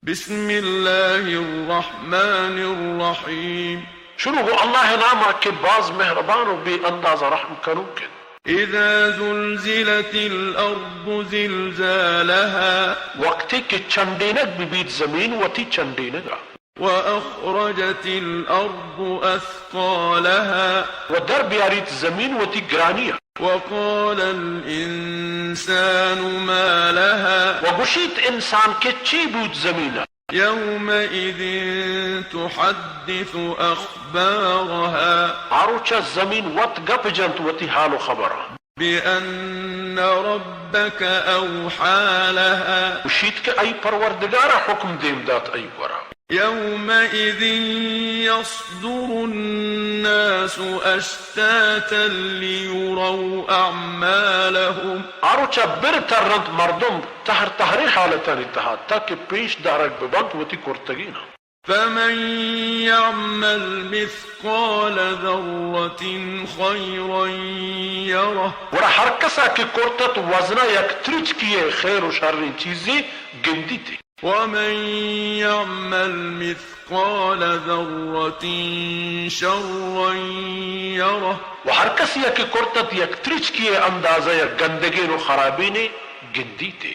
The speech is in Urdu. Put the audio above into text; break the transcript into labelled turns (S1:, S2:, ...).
S1: بسم الله الرحمن الرحيم.
S2: شروع ہو اللہ نامہ کے باز مہربان و بے اندازہ رحم کرو کے.
S1: إذا زلزلت الأرض زلزالها
S2: وقتی کہ چندینک بیت زمین وتی چندینگا
S1: وأخرجت الأرض أثقالها
S2: و در بیاریت زمین وتی گرانیا
S1: وقال الإنسان ما لها
S2: و گوشیت انسان کے چی بود زمینہ
S1: يومئذ تحدث أخبارها
S2: آروچا زمین وط گپ جنت وتی حال و خبرہ
S1: بأن ربك أوحى لها
S2: گوشیت کہ ای پروردگارہ حکم دیم دات ای ورہ
S1: يومئذ يصدر الناس أشتاتا ليروا أعمالهم
S2: آروچا بر ترند مردم تہری حالتان اتحاد تاکہ پیش دارک ببند وتی کرتگینا.
S1: فمن يعمل مثقال ذرة خيرا يره
S2: ورا ہر کسا کی کرتت وزنہ یک ترچ کیے خیر و شر چیزیں گندی تھی.
S1: ومن يعمل مثقال ذرة شرا يره
S2: وہ ہر کسی کی کرتت یک ترچ کیے اندازہ یک گندگی و خرابی نے گندی تھی.